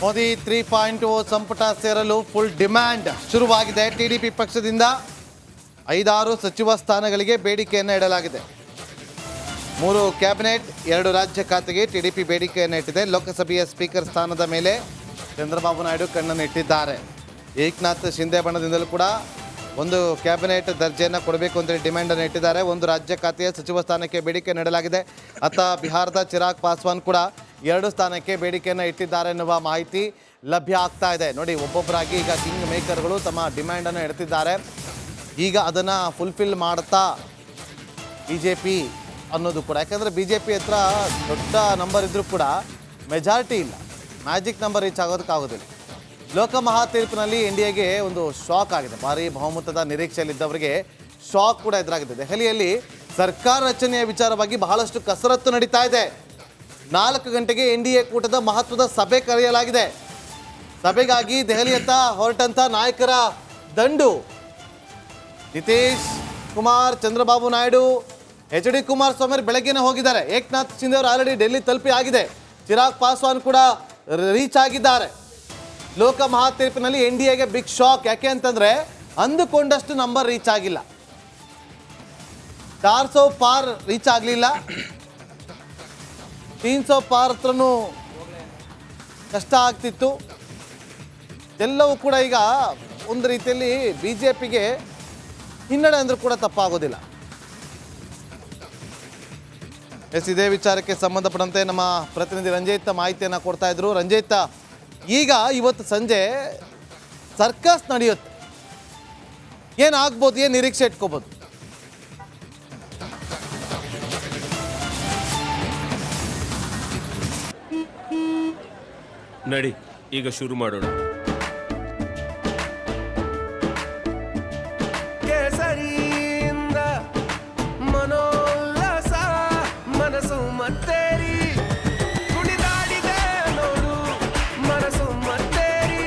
ಮೋದಿ 3.0 ಸಂಪುಟ ಸೇರಲು full demand ಶುರುವಾಗಿದೆ. ಟಿಡಿಪಿ ಪಕ್ಷದಿಂದ 5-6 ಸಚಿವ ಸ್ಥಾನಗಳಿಗೆ ಬೇಡಿಕೆಯನ್ನು ಇಡಲಾಗಿದೆ. 3 ಕ್ಯಾಬಿನೆಟ್ 2 ರಾಜ್ಯ ಖಾತೆಗೆ ಟಿಡಿಪಿ ಬೇಡಿಕೆಯನ್ನು ಇಟ್ಟಿದೆ. ಲೋಕಸಭೆಯ ಸ್ಪೀಕರ್ ಸ್ಥಾನದ ಮೇಲೆ ಚಂದ್ರಬಾಬು ನಾಯ್ಡು ಕಣ್ಣನ್ನು ಇಟ್ಟಿದ್ದಾರೆ. ಏಕನಾಥ್ ಶಿಂದೆ ಬಣದಿಂದಲೂ ಕೂಡ 1 ಕ್ಯಾಬಿನೆಟ್ ದರ್ಜೆಯನ್ನು ಕೊಡಬೇಕು ಅಂತೇಳಿ ಡಿಮ್ಯಾಂಡನ್ನು ಇಟ್ಟಿದ್ದಾರೆ. 1 ರಾಜ್ಯ ಖಾತೆಯ ಸಚಿವ ಸ್ಥಾನಕ್ಕೆ ಬೇಡಿಕೆ ನೀಡಲಾಗಿದೆ. ಅತ್ತ ಬಿಹಾರದ ಚಿರಾಗ್ ಪಾಸ್ವಾನ್ ಕೂಡ 2 ಸ್ಥಾನಕ್ಕೆ ಬೇಡಿಕೆಯನ್ನು ಇಟ್ಟಿದ್ದಾರೆ ಎನ್ನುವ ಮಾಹಿತಿ ಲಭ್ಯ ಆಗ್ತಾ ಇದೆ. ನೋಡಿ, ಒಬ್ಬೊಬ್ಬರಾಗಿ ಈಗ ಕಿಂಗ್ ಮೇಕರ್ಗಳು ತಮ್ಮ ಡಿಮ್ಯಾಂಡನ್ನು ಇಡ್ತಿದ್ದಾರೆ. ಈಗ ಅದನ್ನು ಫುಲ್ಫಿಲ್ ಮಾಡ್ತಾ BJP ಅನ್ನೋದು ಕೂಡ, ಯಾಕಂದರೆ BJP ಹತ್ರ ದೊಡ್ಡ ನಂಬರ್ ಇದ್ದರೂ ಕೂಡ ಮೆಜಾರಿಟಿ ಇಲ್ಲ, ಮ್ಯಾಜಿಕ್ ನಂಬರ್ ರೀಚ್ ಆಗೋದಕ್ಕಾಗೋದಿಲ್ಲ. ಲೋಕ ಮಹಾ ತೀರ್ಪಿನಲ್ಲಿ NDAಗೆ ಒಂದು ಶಾಕ್ ಆಗಿದೆ. ಭಾರೀ ಬಹುಮತದ ನಿರೀಕ್ಷೆಯಲ್ಲಿದ್ದವರಿಗೆ ಶಾಕ್ ಕೂಡ ಎದುರಾಗಿದೆ. ದೆಹಲಿಯಲ್ಲಿ ಸರ್ಕಾರ ರಚನೆಯ ವಿಚಾರವಾಗಿ ಬಹಳಷ್ಟು ಕಸರತ್ತು ನಡೀತಾ ಇದೆ. 4 ಗಂಟೆಗೆ NDA ಕೂಟದ ಮಹತ್ವದ ಸಭೆ ಕರೆಯಲಾಗಿದೆ. ಸಭೆಗಾಗಿ ದೆಹಲಿಯತ್ತ ಹೊರಟಂಥ ನಾಯಕರ ದಂಡು ನಿತೀಶ್ ಕುಮಾರ್, ಚಂದ್ರಬಾಬು ನಾಯ್ಡು, HD ಕುಮಾರಸ್ವಾಮಿ ಬೆಳಗ್ಗೆನೇ ಹೋಗಿದ್ದಾರೆ. ಏಕನಾಥ್ ಶಿಂದೆ ಅವರು ಆಲ್ರೆಡಿ ಡೆಲ್ಲಿ ತಲುಪಿ ಆಗಿದೆ. ಚಿರಾಗ್ ಪಾಸ್ವಾನ್ ಕೂಡ ರೀಚ್ ಆಗಿದ್ದಾರೆ. ಲೋಕ ಮಹಾ ತೀರ್ಪಿನಲ್ಲಿ NDAಗೆ ಬಿಗ್ ಶಾಕ್. ಯಾಕೆ ಅಂತಂದ್ರೆ ಅಂದುಕೊಂಡಷ್ಟು ನಂಬರ್ ರೀಚ್ ಆಗಿಲ್ಲ. 400 ಪಾರ್ ರೀಚ್ ಆಗಲಿಲ್ಲ. 300 ಪಾರ್ ಹತ್ರನೂ ಕಷ್ಟ ಆಗ್ತಿತ್ತು. ಎಲ್ಲವೂ ಕೂಡ ಈಗ ಒಂದು ರೀತಿಯಲ್ಲಿ BJPಗೆ ಹಿನ್ನಡೆ ಅಂದರೂ ಕೂಡ ತಪ್ಪಾಗೋದಿಲ್ಲ. ಇದೇ ವಿಚಾರಕ್ಕೆ ಸಂಬಂಧಪಟ್ಟಂತೆ ನಮ್ಮ ಪ್ರತಿನಿಧಿ ರಂಜಿತ್ ಮಾಹಿತಿಯನ್ನು ಕೊಡ್ತಾ ಇದ್ರು. ರಂಜಿತ್, ಈಗ ಇವತ್ತು ಸಂಜೆ ಸರ್ಕಸ್ ನಡೆಯುತ್ತೆ, ಏನಾಗ್ಬೋದು, ಏನು ನಿರೀಕ್ಷೆ ಇಟ್ಕೋಬೋದು? ನಡಿ, ಈಗ ಶುರು ಮಾಡೋಣ. ಕೇಸರಿಯಿಂದ ಮನೋಲ್ಲಾಸ ಮನಸ್ಸು ಮತ್ತೇರಿ ಕುಣಿದಾಡಿದೆ ನೋಡು, ಮನಸ್ಸು ಮತ್ತೇರಿ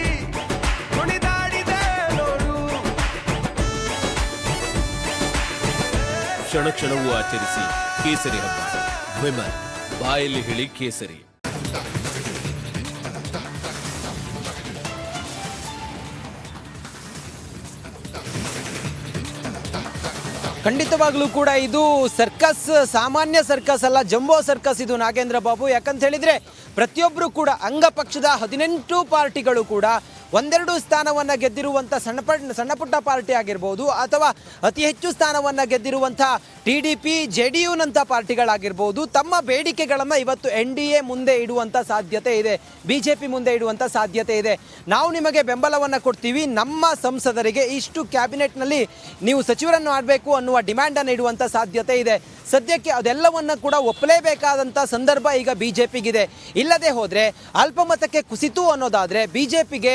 ಕುಣಿದಾಡಿದೆ ನೋಡು. ಕ್ಷಣ ಕ್ಷಣವೂ ಆಚರಿಸಿ ಕೇಸರಿ ಹಬ್ಬ. ವಿಮಲ್ ಬಾಯಲ್ಲಿ ಹೇಳಿ ಕೇಸರಿ. ಖಂಡಿತವಾಗ್ಲೂ ಕೂಡ ಇದು ಸರ್ಕಸ್, ಸಾಮಾನ್ಯ ಸರ್ಕಸ್ ಅಲ್ಲ, ಜಂಬೋ ಸರ್ಕಸ್ ಇದು ನಾಗೇಂದ್ರ ಬಾಬು. ಯಾಕಂತ ಹೇಳಿದ್ರೆ ಪ್ರತಿಯೊಬ್ಬರು ಕೂಡ ಅಂಗಪಕ್ಷದ 18 ಪಾರ್ಟಿಗಳು ಕೂಡ 1-2 ಸ್ಥಾನವನ್ನು ಗೆದ್ದಿರುವಂಥ ಸಣ್ಣ ಪುಟ್ಟ ಪಾರ್ಟಿ ಆಗಿರ್ಬೋದು, ಅಥವಾ ಅತಿ ಹೆಚ್ಚು ಸ್ಥಾನವನ್ನು ಗೆದ್ದಿರುವಂಥ TDP JDUನಂಥ ಪಾರ್ಟಿಗಳಾಗಿರ್ಬೋದು, ತಮ್ಮ ಬೇಡಿಕೆಗಳನ್ನು ಇವತ್ತು NDA ಮುಂದೆ ಇಡುವಂಥ ಸಾಧ್ಯತೆ ಇದೆ, BJP ಮುಂದೆ ಇಡುವಂಥ ಸಾಧ್ಯತೆ ಇದೆ. ನಾವು ನಿಮಗೆ ಬೆಂಬಲವನ್ನು ಕೊಡ್ತೀವಿ, ನಮ್ಮ ಸಂಸದರಿಗೆ ಇಷ್ಟು ಕ್ಯಾಬಿನೆಟ್ನಲ್ಲಿ ನೀವು ಸಚಿವರನ್ನು ಮಾಡಬೇಕು ಅನ್ನುವ ಡಿಮ್ಯಾಂಡನ್ನು ಇಡುವಂಥ ಸಾಧ್ಯತೆ ಇದೆ. ಸದ್ಯಕ್ಕೆ ಅದೆಲ್ಲವನ್ನು ಕೂಡ ಒಪ್ಪಲೇಬೇಕಾದಂಥ ಸಂದರ್ಭ ಈಗ BJPಗಿದೆ. ಇಲ್ಲದೆ ಹೋದರೆ ಅಲ್ಪಮತಕ್ಕೆ ಕುಸಿತು ಅನ್ನೋದಾದರೆ BJPಗೆ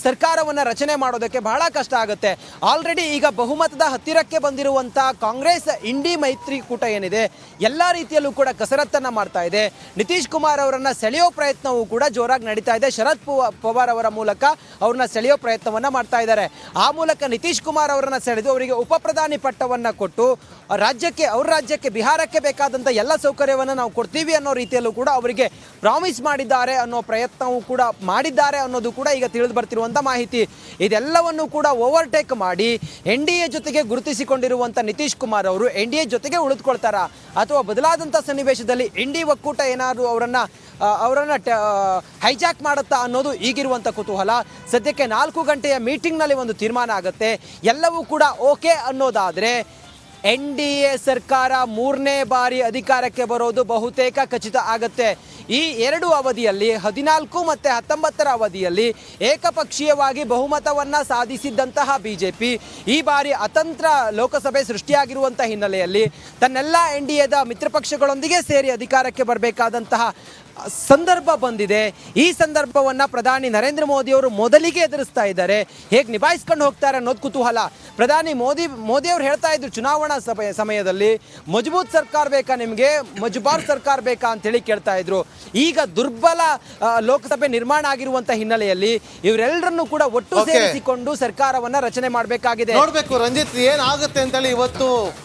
ಸರ್ಕಾರವನ್ನು ರಚನೆ ಮಾಡೋದಕ್ಕೆ ಬಹಳ ಕಷ್ಟ ಆಗುತ್ತೆ. ಆಲ್ರೆಡಿ ಈಗ ಬಹುಮತದ ಹತ್ತಿರಕ್ಕೆ ಬಂದಿರುವಂಥ ಕಾಂಗ್ರೆಸ್ ಇಂಡಿ ಮೈತ್ರಿಕೂಟ ಏನಿದೆ, ಎಲ್ಲ ರೀತಿಯಲ್ಲೂ ಕೂಡ ಕಸರತ್ತನ್ನು ಮಾಡ್ತಾ ಇದೆ. ನಿತೀಶ್ ಕುಮಾರ್ ಅವರನ್ನು ಸೆಳೆಯೋ ಪ್ರಯತ್ನವೂ ಕೂಡ ಜೋರಾಗಿ ನಡೀತಾ ಇದೆ. ಶರದ್ ಪವಾರ್ ಅವರ ಮೂಲಕ ಅವ್ರನ್ನ ಸೆಳೆಯೋ ಪ್ರಯತ್ನವನ್ನು ಮಾಡ್ತಾ ಇದ್ದಾರೆ. ಆ ಮೂಲಕ ನಿತೀಶ್ ಕುಮಾರ್ ಅವರನ್ನು ಸೆಳೆದು ಅವರಿಗೆ ಉಪ ಪ್ರಧಾನಿ ಪಟ್ಟವನ್ನು ಕೊಟ್ಟು ಅವ್ರ ರಾಜ್ಯಕ್ಕೆ ಬಿಹಾರಕ್ಕೆ ಬೇಕಾದಂಥ ಎಲ್ಲ ಸೌಕರ್ಯವನ್ನು ನಾವು ಕೊಡ್ತೀವಿ ಅನ್ನೋ ರೀತಿಯಲ್ಲೂ ಕೂಡ ಅವರಿಗೆ ಪ್ರಾಮಿಸ್ ಮಾಡಿದ್ದಾರೆ ಅನ್ನೋ ಪ್ರಯತ್ನವೂ ಕೂಡ ಮಾಡಿದ್ದಾರೆ ಅನ್ನೋದು ಕೂಡ ಈಗ ತಿಳಿದು ಬರ್ತಿರುವಂಥ ಮಾಹಿತಿ. ಇದೆಲ್ಲವನ್ನು ಕೂಡ ಓವರ್ಟೇಕ್ ಮಾಡಿ NDA ಜೊತೆಗೆ ಗುರುತಿಸಿಕೊಂಡಿರುವಂಥ ನಿತೀಶ್ ಕುಮಾರ್ ಅವರು NDA ಜೊತೆಗೆ ಉಳಿದುಕೊಳ್ತಾರಾ, ಅಥವಾ ಬದಲಾದಂಥ ಸನ್ನಿವೇಶದಲ್ಲಿ NDA ಒಕ್ಕೂಟ ಏನಾದರೂ ಅವರನ್ನು ಹೈಜಾಕ್ ಮಾಡುತ್ತಾ ಅನ್ನೋದು ಈಗಿರುವಂಥ ಕುತೂಹಲ. ಸದ್ಯಕ್ಕೆ 4 ಗಂಟೆಯ ಮೀಟಿಂಗ್ನಲ್ಲಿ ಒಂದು ತೀರ್ಮಾನ ಆಗುತ್ತೆ. ಎಲ್ಲವೂ ಕೂಡ ಓಕೆ ಅನ್ನೋದಾದರೆ NDA ಸರ್ಕಾರ 3ನೇ ಬಾರಿ ಅಧಿಕಾರಕ್ಕೆ ಬರೋದು ಬಹುತೇಕ ಖಚಿತ ಆಗುತ್ತೆ. ಈ 2 ಅವಧಿಯಲ್ಲಿ 14 ಮತ್ತು 19ರ ಅವಧಿಯಲ್ಲಿ ಏಕಪಕ್ಷೀಯವಾಗಿ ಬಹುಮತವನ್ನು ಸಾಧಿಸಿದ್ದಂತಹ BJP ಈ ಬಾರಿ ಅತಂತ್ರ ಲೋಕಸಭೆ ಸೃಷ್ಟಿಯಾಗಿರುವಂಥ ಹಿನ್ನೆಲೆಯಲ್ಲಿ ತನ್ನೆಲ್ಲ NDAದ ಮಿತ್ರಪಕ್ಷಗಳೊಂದಿಗೆ ಸೇರಿ ಅಧಿಕಾರಕ್ಕೆ ಬರಬೇಕಾದಂತಹ ಸಂದರ್ಭ ಬಂದಿದೆ. ಈ ಸಂದರ್ಭವನ್ನು ಪ್ರಧಾನಿ ನರೇಂದ್ರ ಮೋದಿ ಅವರು ಮೊದಲಿಗೆ ಎದುರಿಸ್ತಾ ಇದ್ದಾರೆ. ಹೇಗೆ ನಿಭಾಯಿಸ್ಕೊಂಡು ಹೋಗ್ತಾರೆ ಅನ್ನೋದು ಕುತೂಹಲ. ಪ್ರಧಾನಿ ಮೋದಿ ಅವರು ಹೇಳ್ತಾ ಇದ್ರು ಚುನಾವಣಾ ಸಮಯದಲ್ಲಿ, ಮಜಬೂತ್ ಸರ್ಕಾರ ಬೇಕಾ ನಿಮಗೆ, ಮಜಬಾರ್ ಸರ್ಕಾರ ಬೇಕಾ ಅಂತೇಳಿ ಕೇಳ್ತಾ ಇದ್ರು. ಈಗ ದುರ್ಬಲ ಲೋಕಸಭೆ ನಿರ್ಮಾಣ ಆಗಿರುವಂಥ ಹಿನ್ನೆಲೆಯಲ್ಲಿ ಇವರೆಲ್ಲರನ್ನೂ ಕೂಡ ಒಟ್ಟು ಸೇರಿಸಿಕೊಂಡು ಸರ್ಕಾರವನ್ನು ರಚನೆ ಮಾಡಬೇಕಾಗಿದೆ. ನೋಡಬೇಕು ರಂಜಿತ್, ಏನಾಗುತ್ತೆ ಅಂತೇಳಿ ಇವತ್ತು